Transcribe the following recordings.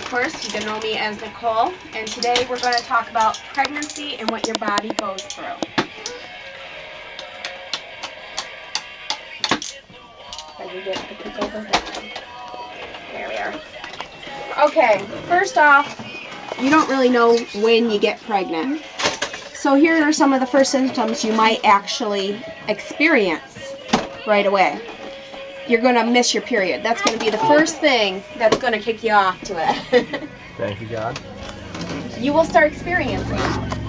course, you can know me as Nicole, and today we're going to talk about pregnancy and what your body goes through. There we are. Okay, first off, you don't really know when you get pregnant. So here are some of the first symptoms you might actually experience right away. You're going to miss your period. That's going to be the first thing that's going to kick you off to it. Thank you, God. You will start experiencing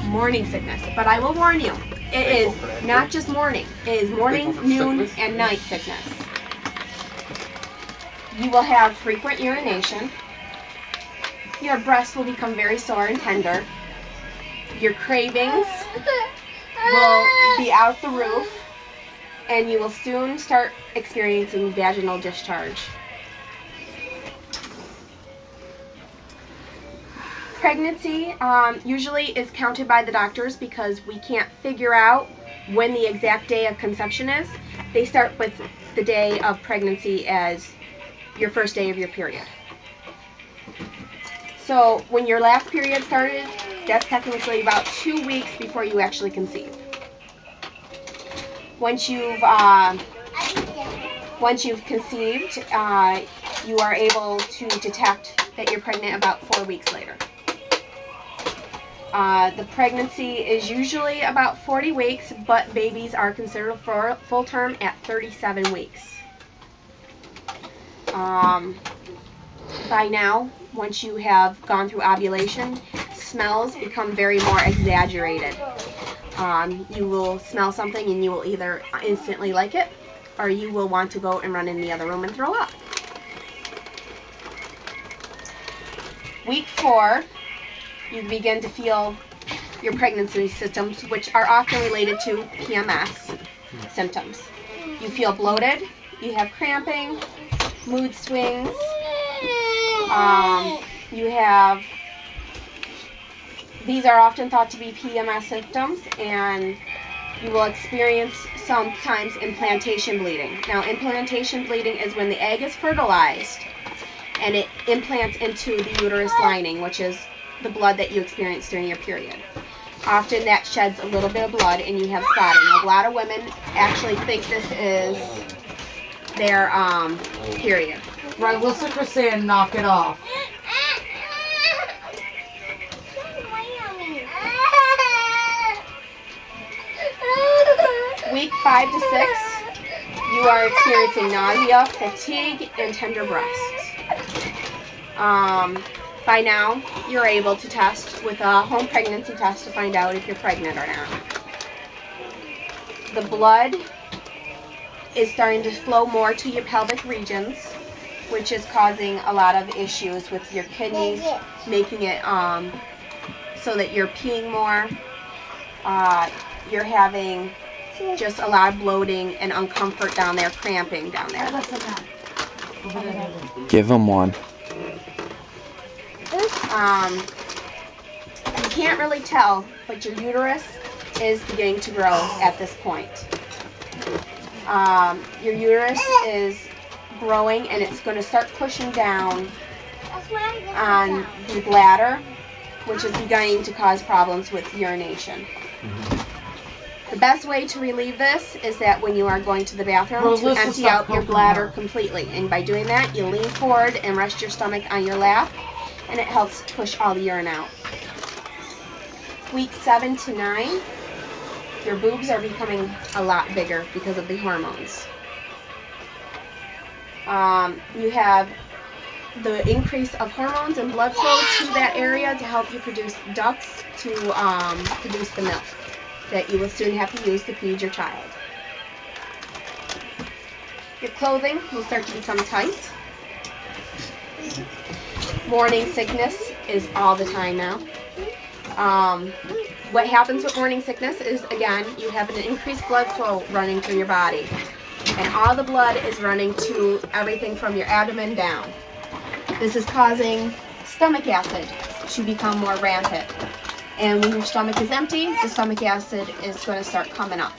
morning sickness, but I will warn you, it is not just morning. It is morning, noon, and night sickness. You will have frequent urination. Your breasts will become very sore and tender. Your cravings will be out the roof, and you will soon start experiencing vaginal discharge. Pregnancy usually is counted by the doctors because we can't figure out when the exact day of conception is. They start with the day of pregnancy as your first day of your period. So when your last period started, that's technically about 2 weeks before you actually conceive. Once you've conceived, you are able to detect that you're pregnant about 4 weeks later. The pregnancy is usually about 40 weeks, but babies are considered for full term at 37 weeks. By now, once you have gone through ovulation, smells become very more exaggerated. You will smell something and you will either instantly like it, or you will want to go and run in the other room and throw up. Week 4, you begin to feel your pregnancy symptoms, which are often related to PMS symptoms. You feel bloated, you have cramping, mood swings, these are often thought to be PMS symptoms, and you will experience sometimes implantation bleeding. Now, implantation bleeding is when the egg is fertilized and it implants into the uterus lining, which is the blood that you experience during your period. Often that sheds a little bit of blood and you have spotting. A lot of women actually think this is their period. Right, listen for saying knock it off. Week 5 to 6, you are experiencing nausea, fatigue, and tender breasts. By now, you're able to test with a home pregnancy test to find out if you're pregnant or not. The blood is starting to flow more to your pelvic regions, which is causing a lot of issues with your kidneys, making it so that you're peeing more. You're having just a lot of bloating and uncomfort down there, cramping down there. Give them one. You can't really tell, but your uterus is beginning to grow at this point. Your uterus is growing and it's going to start pushing down on the bladder, which is beginning to cause problems with urination. The best way to relieve this is that when you are going to the bathroom, to empty out your bladder completely. And by doing that, you lean forward and rest your stomach on your lap, and it helps push all the urine out. Week 7 to 9, your boobs are becoming a lot bigger because of the hormones. You have the increase of hormones and blood flow to that area to help you produce ducts to produce the milk that you will soon have to use to feed your child. Your clothing will start to become tight. Morning sickness is all the time now. What happens with morning sickness is, again, you have an increased blood flow running through your body. And all the blood is running to everything from your abdomen down. This is causing stomach acid to become more rampant. And when your stomach is empty, the stomach acid is going to start coming up.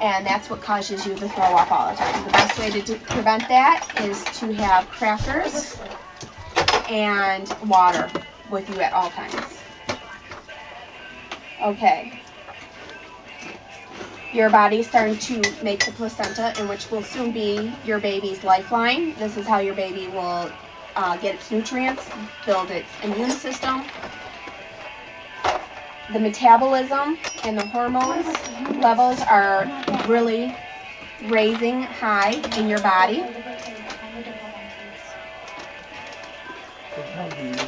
And that's what causes you to throw up all the time. The best way to prevent that is to have crackers and water with you at all times. Okay. Your body is starting to make the placenta, in which will soon be your baby's lifeline. This is how your baby will get its nutrients, build its immune system. The metabolism and the hormones levels are really raising high in your body.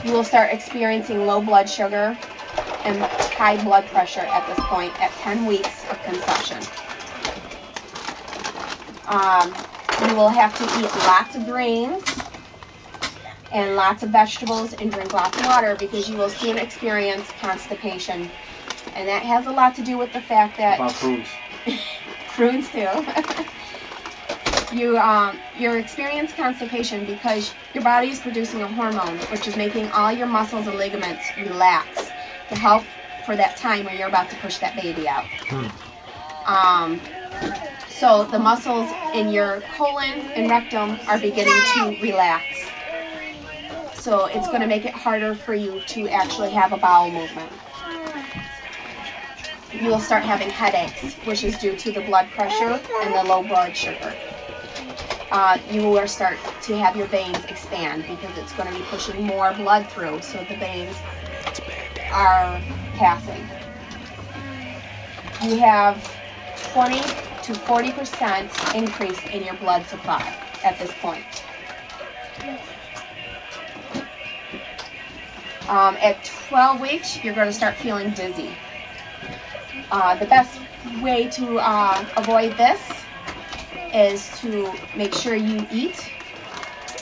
You will start experiencing low blood sugar and high blood pressure at this point at 10 weeks of conception. You will have to eat lots of grains and lots of vegetables and drink lots of water because you will soon experience constipation. And that has a lot to do with the fact that... About prunes. Prunes too. You experience constipation because your body is producing a hormone which is making all your muscles and ligaments relax to help for that time when you're about to push that baby out. So the muscles in your colon and rectum are beginning to relax. So it's going to make it harder for you to actually have a bowel movement. You will start having headaches, which is due to the blood pressure and the low blood sugar. You will start to have your veins expand because it's going to be pushing more blood through, so the veins are passing. You have 20 to 40% increase in your blood supply at this point. At 12 weeks, you're going to start feeling dizzy. The best way to avoid this is to make sure you eat.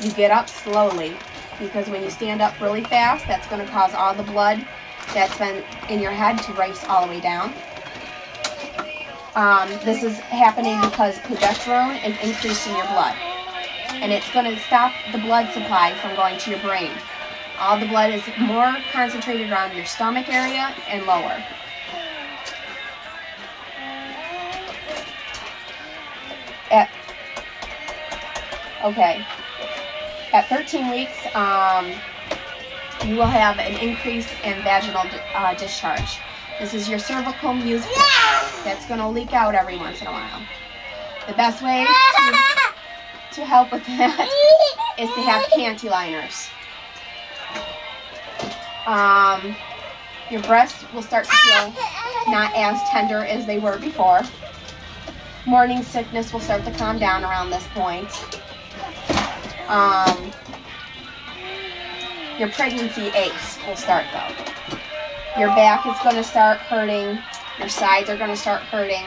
You get up slowly, because when you stand up really fast, that's going to cause all the blood that's been in your head to race all the way down. This is happening because progesterone is increasing your blood, and it's going to stop the blood supply from going to your brain. All the blood is more concentrated around your stomach area and lower. At 13 weeks, you will have an increase in vaginal discharge. This is your cervical mucus that's going to leak out every once in a while. The best way to help with that is to have panty liners. Your breasts will start to feel not as tender as they were before. Morning sickness will start to calm down around this point. Your pregnancy aches will start though. Your back is going to start hurting. Your sides are going to start hurting.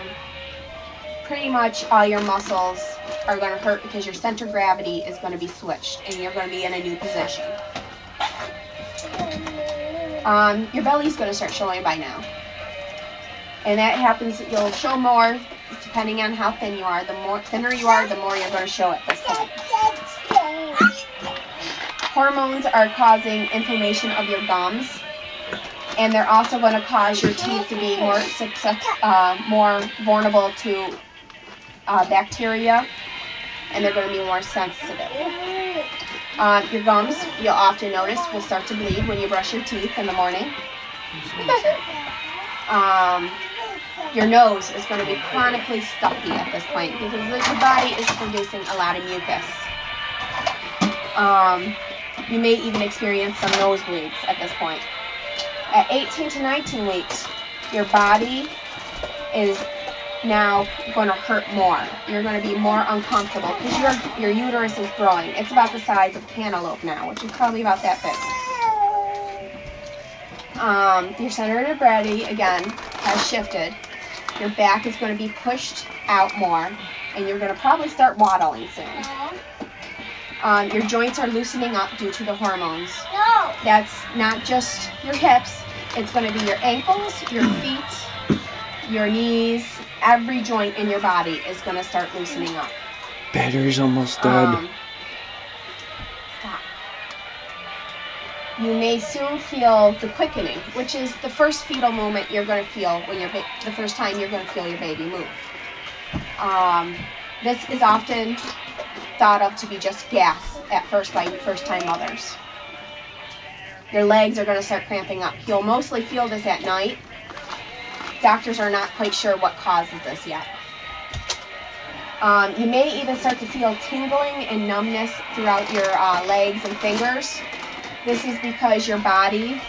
Pretty much all your muscles are going to hurt because your center of gravity is going to be switched and you're going to be in a new position. Your belly's going to start showing by now. And that happens, you'll show more depending on how thin you are. The more thinner you are, the more you're going to show at this point. Hormones are causing inflammation of your gums, and they're also going to cause your teeth to be more vulnerable to bacteria, and they're going to be more sensitive. Your gums, you'll often notice, will start to bleed when you brush your teeth in the morning. Your nose is going to be chronically stuffy at this point because the body is producing a lot of mucus. You may even experience some nosebleeds at this point. At 18 to 19 weeks, your body is now going to hurt more. You're going to be more uncomfortable because your uterus is growing. It's about the size of a cantaloupe now, which is probably about that big. Your center of gravity, again, has shifted. Your back is going to be pushed out more, and you're going to probably start waddling soon. Your joints are loosening up due to the hormones. That's not just your hips. It's going to be your ankles, your feet, your knees. Every joint in your body is going to start loosening up. Battery's almost dead. Stop. You may soon feel the quickening, which is the first fetal moment you're going to feel when the first time you're going to feel your baby move. This is often thought of to be just gas at first by first-time mothers. Your legs are going to start cramping up. You'll mostly feel this at night. Doctors are not quite sure what causes this yet. You may even start to feel tingling and numbness throughout your legs and fingers. This is because your body